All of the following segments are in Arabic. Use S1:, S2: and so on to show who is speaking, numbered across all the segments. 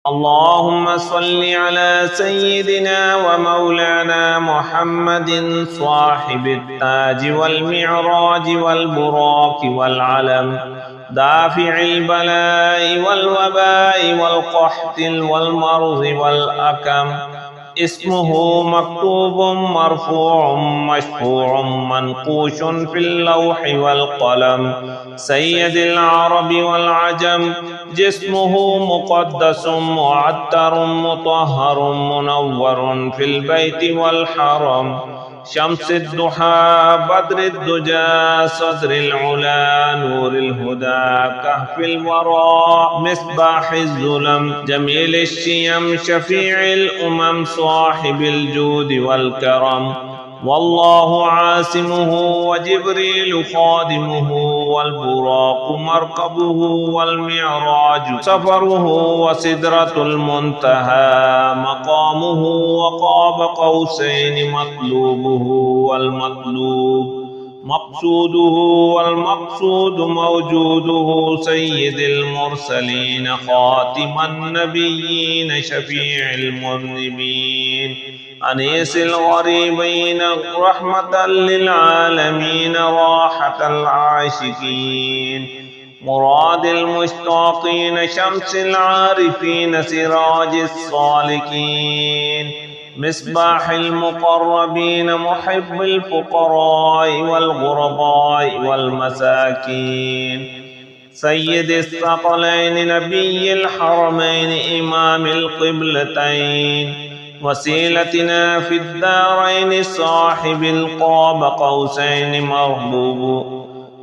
S1: اللهم صل على سيدنا ومولانا محمد صاحب التاج والمعراج والبراق والعلم دافع البلاء والوباء والقحط والمرض والأكم. اسمه مكتوب مرفوع مشفوع منقوش في اللوح والقلم. سيد العرب والعجم. جسمه مقدس معطر مطهر منور في البيت والحرم. شمس الضحى بدر الدجى صدر العلا نور الهدى كهف الورى مصباح الظلم. جميل الشيم شفيع الأمم صاحب الجود والكرم. والله عاصمه وجبريل خادمه والبراق مركبه والمعراج سفره وسدرة المنتهى مقامه وقاب قوسين مطلوبه والمطلوب مقصوده والمقصود موجوده. سيد المرسلين خاتم النبيين شفيع المذنبين أنيس الغريبين رحمة للعالمين راحة العاشقين مراد المشتاقين شمس العارفين سراج الصالكين مصباح المقربين محب الفقراء والغرباء والمساكين. سيد الثقلين نبي الحرمين إمام القبلتين وسيلتنا في الدارين صاحب القاب قوسين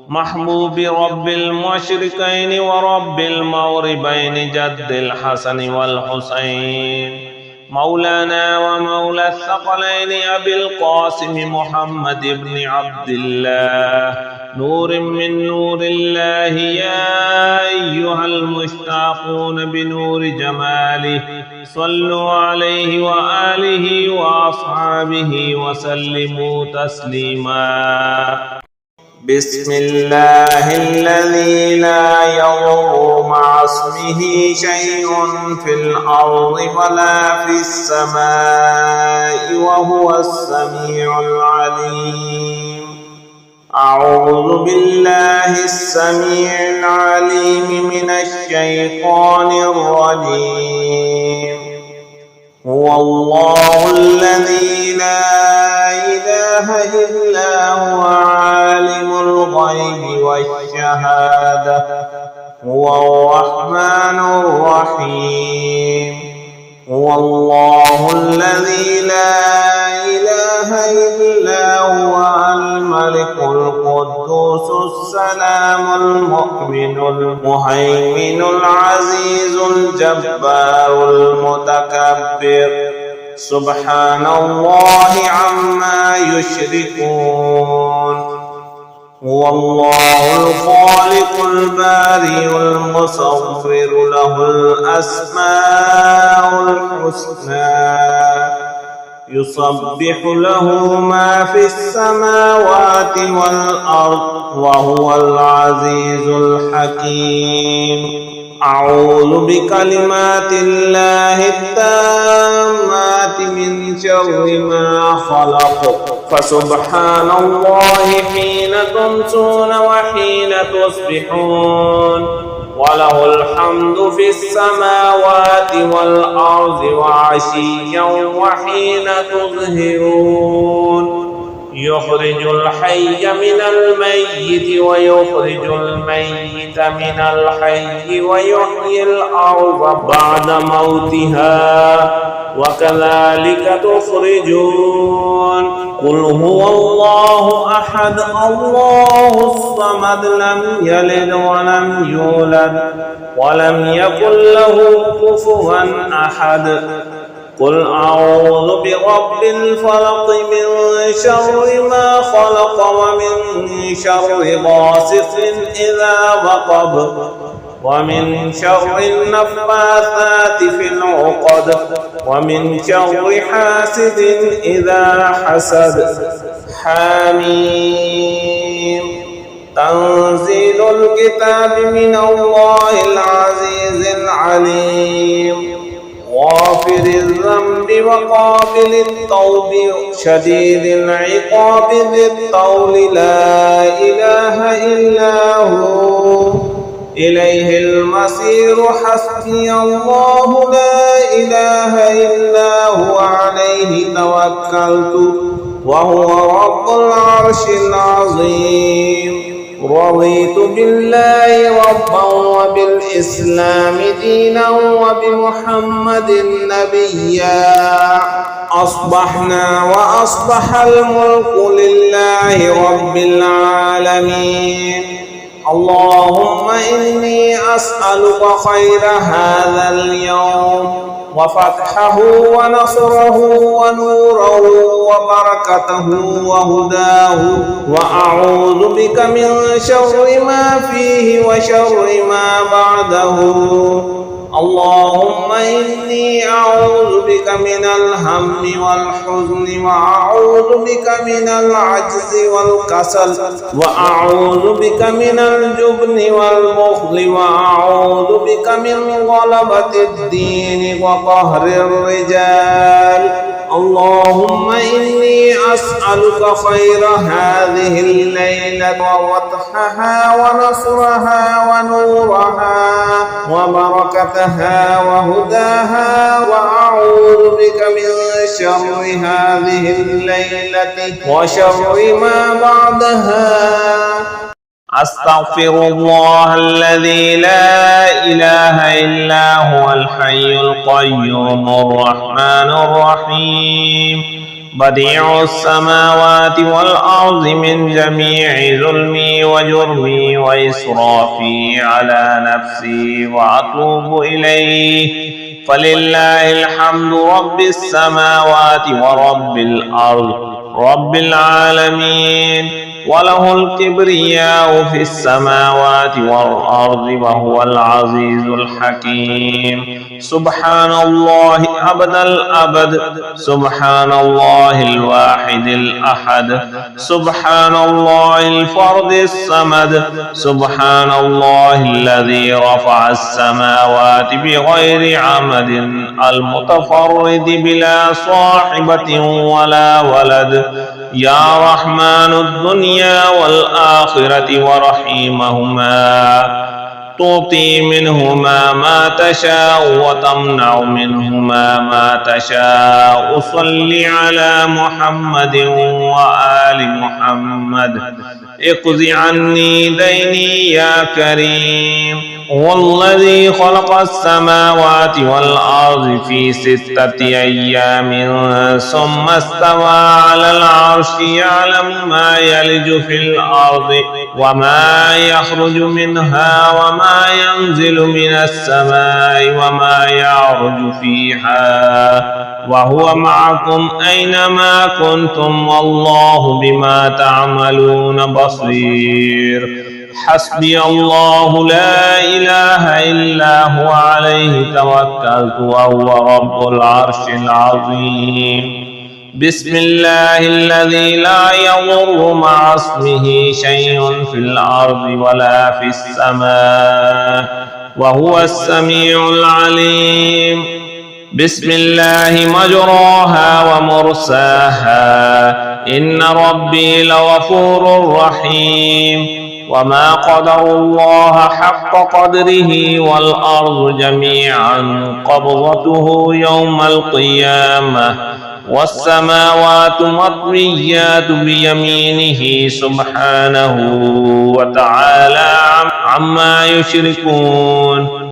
S1: محبوب رب المشرقين ورب المغربين جد الحسن والحسين. مولانا ومولى الثقلين أبي القاسم محمد بن عبد الله نور من نور الله. يا أيها المشتاقون بنور جماله صلوا عليه وآله وأصحابه وسلموا تسليما. بسم الله الذي لا يضر مع اسمه شيء في الأرض ولا في السماء وهو السميع العليم. أعوذ بالله السميع العليم من الشيطان الرجيم. هو الله الذي لا إله إلا هو عالم الغيب والشهادة هو الرحمن الرحيم. هو الله الذي لا إله إلا هو الملك القدوس السلام المؤمن المهيمن العزيز الجبار المتكبر. سبحان الله عما يشركون. هو الله الخالق البارئ المصور له الأسماء الحسنى يسبح له ما في السماوات والأرض وهو العزيز الحكيم. أعوذ بكلمات الله التامات من شر ما خلق. فسبحان الله حين تمسون وحين تصبحون وله الحمد في السماوات والأرض وعشيا وحين تظهرون. يخرج الحي من الميت ويخرج الميت من الحي ويحيي الأرض بعد موتها وكذلك تخرجون. قل هو الله أحد الله الصمد لم يلد ولم يولد ولم يكن له كفوا أحد. قل أعوذ برب الفلق من شر ما خلق ومن شر غاسق إذا وقب ومن شر النفاثات في العقد ومن شر حاسد إذا حسد. حميم. تنزيل الكتاب من الله العزيز العليم. غافر الذنب وقابل التوب شديد العقاب ذي الطول لا إله إلا هو إليه المصير حسبي الله لا إله إلا هو عليه توكلت وهو رب العرش العظيم رضيت بالله ربا وبالإسلام دينا وبمحمد نبيا أصبحنا وأصبح الملك لله رب العالمين اللهم إني أسألك خير هذا اليوم وفتحه ونصره ونوره وبركته وهداه وأعوذ بك من شر ما فيه وشر ما بعده اللهم إني أعوذ بك من الهم والحزن وأعوذ بك من العجز والكسل وأعوذ بك من الجبن والبخل وأعوذ بك من غلبة الدين وقهر الرجال اللهم إني أسألك خير هذه الليلة وفتحها ونصرها ونورها وبركتها وهداها وأعوذ بك من شر هذه الليلة وشر ما بعدها أستغفر الله الذي لا إله إلا هو الحي القيوم الرحمن الرحيم بديع السماوات والأرض من جميع ظلمي وجرمي وإسرافي على نفسي وأتوب إليه فلله الحمد رب السماوات ورب الأرض رب العالمين وله الكبرياء في السماوات والأرض وهو العزيز الحكيم سبحان الله أبد الأبد سبحان الله الواحد الأحد سبحان الله الفرد الصمد سبحان الله الذي رفع السماوات بغير عمد المتفرد بلا صاحبة ولا ولد يا رحمن الدنيا والآخرة ورحيمهما تعطي منهما ما تشاء وتمنع منهما ما تشاء صل على محمد وآل محمد اقض عني ديني يا كريم هو الذي خلق السماوات والأرض في 6 أيام ثم استوى على العرش يعلم ما يلج في الأرض وما يخرج منها وما ينزل من السماء وما يعرج فيها وهو معكم أينما كنتم والله بما تعملون بصير حسبي الله لا إله إلا هو عليه توكلت وهو رب العرش العظيم بسم الله الذي لا يضر مع اسمه شيء في الأرض ولا في السماء وهو السميع العليم بسم الله مجراها ومرساها إن ربي لغفور رحيم وما قدر الله حق قدره والأرض جميعا قبضته يوم القيامة والسماوات مطويات بيمينه سبحانه وتعالى عما يشركون